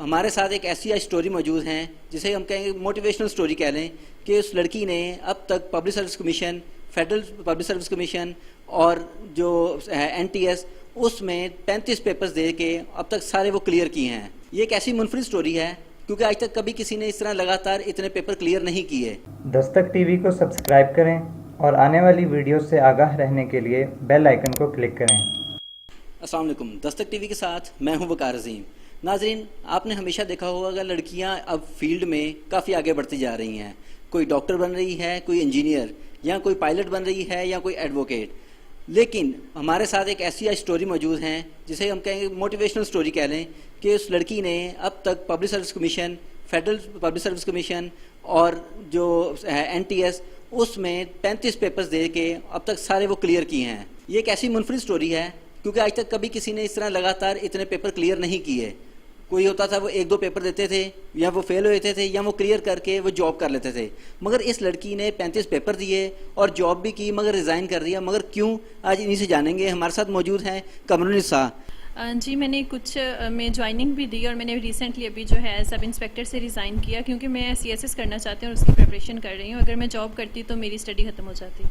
हमारे साथ एक ऐसी स्टोरी मौजूद है जिसे हम कहेंगे मोटिवेशनल स्टोरी कह लें कि उस लड़की ने अब तक public service commission, federal public service commission और जो है एनटीएस, उसमें 35 पेपर्स दे के अब तक सारे वो क्लियर किए हैं। ये एक ऐसी मुनफरिद स्टोरी है क्योंकि आज तक कभी किसी ने इस तरह लगातार इतने पेपर क्लियर नहीं किए। दस्तक टीवी को सब्सक्राइब करें और आने वाली वीडियो से आगाह रहने के लिए बेल आइकन को क्लिक करें। अस्सलाम वालेकुम, दस्तक टीवी के साथ मैं हूं वकार अजीम। नाजरीन, आपने हमेशा देखा होगा कि लड़कियां अब फील्ड में काफ़ी आगे बढ़ती जा रही हैं। कोई डॉक्टर बन रही है, कोई इंजीनियर, या कोई पायलट बन रही है, या कोई एडवोकेट। लेकिन हमारे साथ एक ऐसी स्टोरी मौजूद है जिसे हम कहेंगे मोटिवेशनल स्टोरी कह लें कि उस लड़की ने अब तक public service commission, federal public service commission और जो है एनटीएस, उसमें 35 पेपर्स दे के अब तक सारे वो क्लियर किए हैं। ये एक ऐसी मुनफरिद स्टोरी है क्योंकि आज तक कभी किसी ने इस तरह लगातार इतने पेपर क्लियर नहीं किए। कोई होता था वो 1-2 पेपर देते थे, या वो फेल होते थे, या वो क्लियर करके वो जॉब कर लेते थे। मगर इस लड़की ने 35 पेपर दिए और जॉब भी की, मगर रिज़ाइन कर दिया। मगर क्यों, आज इन्हीं से जानेंगे। हमारे साथ मौजूद हैं कमरुन्निसा। जी, मैंने कुछ में ज्वाइनिंग भी दी और मैंने रिसेंटली अभी जो है सब इंस्पेक्टर से रिज़ाइन किया क्योंकि मैं सीएसएस करना चाहती हूँ और उसकी प्रिपरेशन कर रही हूँ। अगर मैं जॉब करती तो मेरी स्टडी ख़त्म हो जाती।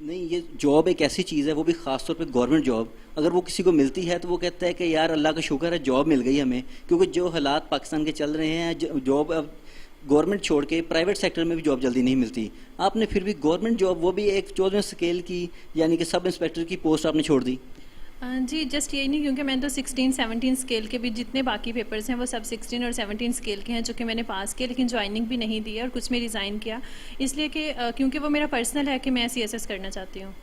नहीं, ये जॉब एक ऐसी चीज़ है, वो भी ख़ास तौर पे गवर्नमेंट जॉब, अगर वो किसी को मिलती है तो वो कहता है कि यार अल्लाह का शुक्र है जॉब मिल गई हमें। क्योंकि जो हालात पाकिस्तान के चल रहे हैं, जॉब अब गवर्नमेंट छोड़ के प्राइवेट सेक्टर में भी जॉब जल्दी नहीं मिलती। आपने फिर भी गवर्नमेंट जॉब, वो भी एक 14वें स्केल की, यानी कि सब इंस्पेक्टर की पोस्ट आपने छोड़ दी। जी, जस्ट यही नहीं, क्योंकि मैंने तो 16-17 स्केल के भी जितने बाकी पेपर्स हैं वो सब 16 और 17 स्केल के हैं जो कि मैंने पास किए, लेकिन ज्वाइनिंग भी नहीं दी और कुछ में रिज़ाइन किया इसलिए कि क्योंकि वो मेरा पर्सनल है कि मैं सीएसएस करना चाहती हूँ।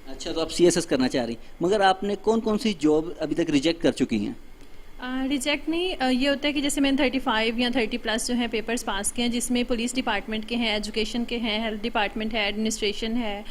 अच्छा, तो आप सीएसएस करना चाह रही, मगर आपने कौन कौन सी जॉब अभी तक रिजेक्ट कर चुकी हैं? रिजेक्ट नहीं, ये होता है कि जैसे मैंने 35 या 30+ जो हैं पेपर्स पास किए हैं, जिसमें पुलिस डिपार्टमेंट के हैं, एजुकेशन के हैं, हेल्थ डिपार्टमेंट है, एडमिनिस्ट्रेशन है,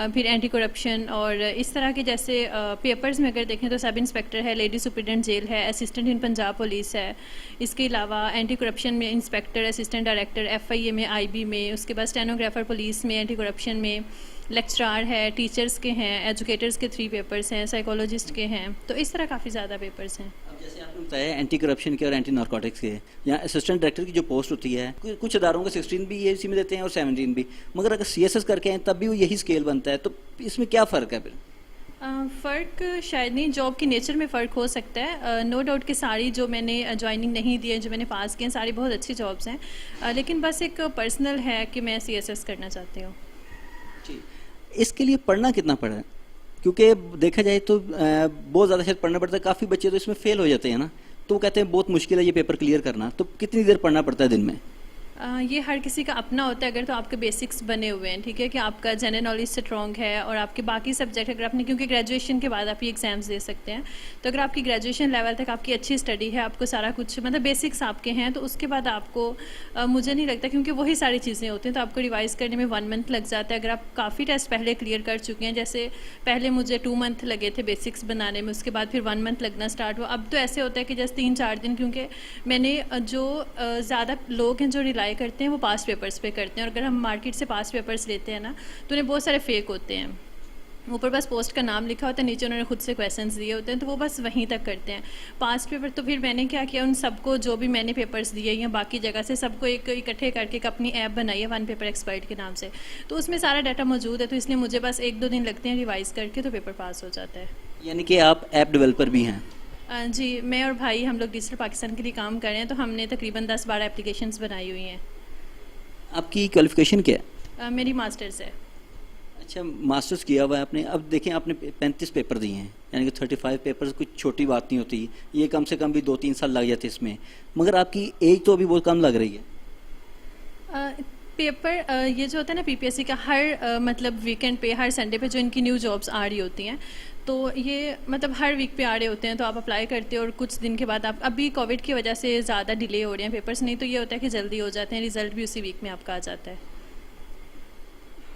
फिर एंटी करप्शन और इस तरह के जैसे पेपर्स में अगर देखें तो सब इंस्पेक्टर है, लेडी सुप्रिटेंडेंट जेल है, असिस्टेंट इन पंजाब पुलिस है। इसके अलावा एंटी करप्शन में इंस्पेक्टर, असिस्टेंट डायरेक्टर, FIA में, IB में, उसके बाद स्टेनोग्राफर पुलिस में, एंटी करप्शन में लेक्चरार है, टीचर्स के हैं, एजुकेटर्स के 3 पेपर्स हैं, साइकोलॉजिस्ट के हैं। तो इस तरह काफ़ी ज़्यादा पेपर्स हैं। अब जैसे आपने बताया एंटी करप्शन के और एंटी नारकोटिक्स के, या असिस्टेंट डायरेक्टर की जो पोस्ट होती है, कुछ अदारों को 16 भी इसी में देते हैं और 17 भी, मगर अगर सीएसएस करके हैं तब भी वो यही स्केल बनता है। तो इसमें क्या फ़र्क है फिर? फ़र्क शायद नहीं, जॉब की नेचर में फ़र्क हो सकता है। नो डाउट कि सारी जो मैंने ज्वाइनिंग नहीं दी है, जो मैंने पास किए हैं, सारी बहुत अच्छी जॉब्स हैं, लेकिन बस एक पर्सनल है कि मैं सीएसएस करना चाहती हूँ। जी, इसके लिए पढ़ना कितना पड़ा है? क्योंकि देखा जाए तो बहुत ज़्यादा शायद पढ़ना पड़ता है। काफ़ी बच्चे तो इसमें फेल हो जाते हैं ना, तो वो कहते हैं बहुत मुश्किल है ये पेपर क्लियर करना। तो कितनी देर पढ़ना पड़ता है दिन में? ये हर किसी का अपना होता है। अगर तो आपके बेसिक्स बने हुए हैं, ठीक है, कि आपका जनरल नॉलेज स्ट्रॉन्ग है और आपके बाकी सब्जेक्ट अगर आपने, क्योंकि ग्रेजुएशन के बाद आप ये एग्ज़ाम्स दे सकते हैं, तो अगर आपकी ग्रेजुएशन लेवल तक आपकी अच्छी स्टडी है, आपको सारा कुछ मतलब बेसिक्स आपके हैं, तो उसके बाद आपको मुझे नहीं लगता, क्योंकि वही सारी चीज़ें होती हैं, तो आपको रिवाइज़ करने में 1 मंथ लग जाता है। अगर आप काफ़ी टेस्ट पहले क्लियर कर चुके हैं, जैसे पहले मुझे 2 मंथ लगे थे बेसिक्स बनाने में, उसके बाद फिर 1 मंथ लगना स्टार्ट हुआ। अब तो ऐसे होता है कि जैसे 3-4 दिन, क्योंकि मैंने जो ज़्यादा लोग हैं जो रिलाई करते हैं वो पास पेपर्स पे करते हैं, और अगर हम मार्केट से पास पेपर्स लेते हैं ना तो उन्हें बहुत सारे फेक होते हैं। ऊपर बस पोस्ट का नाम लिखा होता है, नीचे उन्होंने खुद से क्वेश्चंस दिए होते हैं, तो वो बस वहीं तक करते हैं। पास पेपर तो फिर मैंने क्या किया, उन सबको जो भी मैंने पेपर्स दिए या बाकी जगह से सबको एक इकट्ठे करके एक अपनी ऐप बनाई है, 1 पेपर एक्सपर्ट के नाम से, तो उसमें सारा डाटा मौजूद है। तो इसलिए मुझे बस 1-2 दिन लगते हैं रिवाइज़ करके, तो पेपर पास हो जाता है। यानी कि आप ऐप डेवलपर भी हैं? जी, मैं और भाई हम लोग डिजिटल पाकिस्तान के लिए काम कर रहे हैं, तो हमने तकरीबन 10-12 एप्लीकेशंस बनाई हुई हैं। आपकी क्वालिफिकेशन क्या है? मेरी मास्टर्स है। अच्छा, मास्टर्स किया हुआ है आपने। अब देखें, आपने 35 पेपर दिए हैं, यानी कि 35 पेपर कुछ छोटी बात नहीं होती। ये कम से कम भी 2-3 साल लग जाते इसमें, मगर आपकी एज तो अभी बहुत कम लग रही है। पेपर ये जो होता है ना पीपीएससी का, हर मतलब वीकेंड पे, हर संडे पे जो इनकी न्यू जॉब्स आ रही होती हैं, तो ये मतलब हर वीक पे आ रहे होते हैं, तो आप अप्लाई करते हो और कुछ दिन के बाद आप, अभी कोविड की वजह से ज़्यादा डिले हो रहे हैं पेपर्स, नहीं तो ये होता है कि जल्दी हो जाते हैं, रिजल्ट भी उसी वीक में आपका आ जाता है।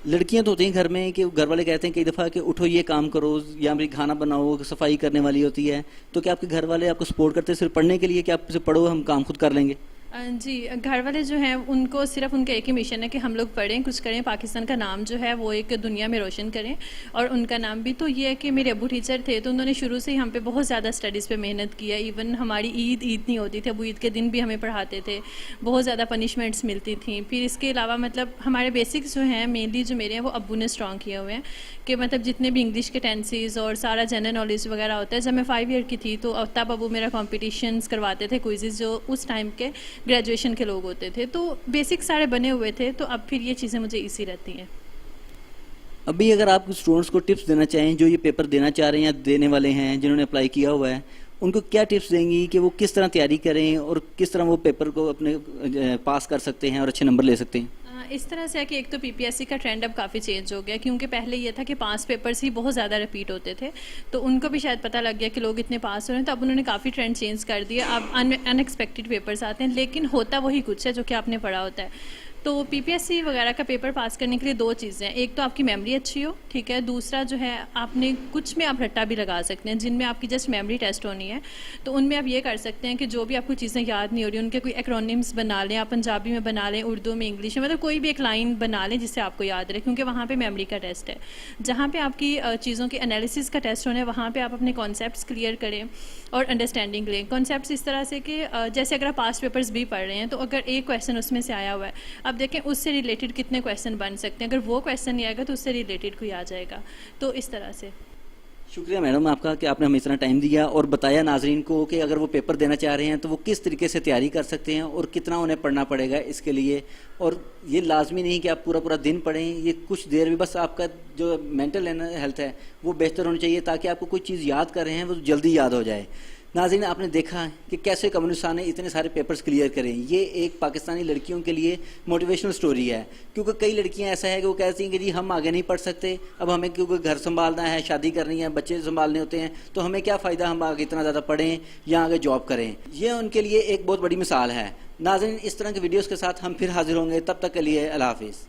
लड़कियां तो होती हैं घर में कि घर वाले कहते हैं कई दफ़ा कि उठो ये काम करो, या मेरी खाना बनाओ, सफाई करने वाली होती है, तो क्या आपके घर वाले आपको सपोर्ट करते हैं सिर्फ पढ़ने के लिए कि आप सिर्फ पढ़ो, हम काम खुद कर लेंगे? जी, घर वाले जो हैं उनको सिर्फ उनका एक ही मिशन है कि हम लोग पढ़ें, कुछ करें, पाकिस्तान का नाम जो है वो एक दुनिया में रोशन करें। और उनका नाम भी तो ये है कि मेरे अब्बू टीचर थे, तो उन्होंने शुरू से ही हम पे बहुत ज़्यादा स्टडीज़ पे मेहनत की है। इवन हमारी ईद नहीं होती थी, अबू ईद के दिन भी हमें पढ़ाते थे, बहुत ज़्यादा पनिशमेंट्स मिलती थी। फिर इसके अलावा मतलब हमारे बेसिक्स जो हैं मेनली जो मेरे हैं वो अब्बू ने स्ट्रॉन्ग किए हुए हैं कि मतलब जितने भी इंग्लिश के टेंसेस और सारा जनरल नॉलेज वगैरह होता है। जब मैं 5 ईयर की थी तो तब अब्बू मेरा कॉम्पिटिशन्स करवाते थे, क्विज़ेज़ जो उस टाइम के ग्रेजुएशन के लोग होते थे, तो बेसिक सारे बने हुए थे। तो अब फिर ये चीज़ें मुझे ईजी रहती हैं। अभी अगर आप स्टूडेंट्स को टिप्स देना चाहें जो ये पेपर देना चाह रहे हैं या देने वाले हैं, जिन्होंने अप्लाई किया हुआ है, उनको क्या टिप्स देंगी कि वो किस तरह तैयारी करें और किस तरह वो पेपर को अपने पास कर सकते हैं और अच्छे नंबर ले सकते हैं? इस तरह से है कि एक तो पीपीएससी का ट्रेंड अब काफ़ी चेंज हो गया, क्योंकि पहले ये था कि पास पेपर्स ही बहुत ज़्यादा रिपीट होते थे, तो उनको भी शायद पता लग गया कि लोग इतने पास हो रहे हैं, तो अब उन्होंने काफ़ी ट्रेंड चेंज कर दिया। अब अनएक्सपेक्टेड पेपर्स आते हैं, लेकिन होता वही कुछ है जो कि आपने पढ़ा होता है। तो पीपीएससी वगैरह का पेपर पास करने के लिए 2 चीज़ें हैं, एक तो आपकी मेमोरी अच्छी हो, ठीक है, दूसरा जो है आपने कुछ में आप रट्टा भी लगा सकते हैं, जिनमें आपकी जस्ट मेमोरी टेस्ट होनी है। तो उनमें आप ये कर सकते हैं कि जो भी आपको चीज़ें याद नहीं हो रही उनके कोई एक्रोनिम्स बना लें, आप पंजाबी में बना लें, उर्दू में, इंग्लिश में, मतलब कोई भी एक लाइन बना लें जिससे आपको याद रहे, क्योंकि वहाँ पे मेमोरी का टेस्ट है। जहाँ पे आपकी चीज़ों की एनालिसिस का टेस्ट होना है, वहाँ पे आप अपने कॉन्सेप्ट्स क्लियर करें और अंडरस्टैंडिंग लें। कॉन्सेप्ट्स इस तरह से कि जैसे अगर आप पास्ट पेपर्स भी पढ़ रहे हैं, तो अगर एक क्वेश्चन उसमें से आया हुआ है, अब देखें उससे रिलेटेड कितने क्वेश्चन बन सकते हैं। अगर वो क्वेश्चन नहीं आएगा तो उससे रिलेटेड कोई आ जाएगा। तो इस तरह से। शुक्रिया मैडम आपका कि आपने हमें इतना टाइम दिया और बताया नाजरीन को कि अगर वो पेपर देना चाह रहे हैं तो वो किस तरीके से तैयारी कर सकते हैं और कितना उन्हें पढ़ना पड़ेगा इसके लिए। और ये लाजमी नहीं कि आप पूरा पूरा दिन पढ़ें, ये कुछ देर भी बस आपका जो मेंटल हेल्थ है वो बेहतर होनी चाहिए, ताकि आपको कोई चीज़ याद कर रहे हैं वो जल्दी याद हो जाए। नाज़रीन, आपने देखा कि कैसे कम्युनिस्तान ने इतने सारे पेपर्स क्लियर करें। ये एक पाकिस्तानी लड़कियों के लिए मोटिवेशनल स्टोरी है, क्योंकि कई लड़कियां ऐसा है कि वो कहती हैं कि जी हम आगे नहीं पढ़ सकते, अब हमें क्योंकि घर संभालना है, शादी करनी है, बच्चे संभालने होते हैं, तो हमें क्या फ़ायदा हम आगे इतना ज़्यादा पढ़ें या आगे जॉब करें। ये उनके लिए एक बहुत बड़ी मिसाल है। नाज़रीन, इस तरह के वीडियोज़ के साथ हम फिर हाजिर होंगे, तब तक के लिए अल्लाह हाफिज़।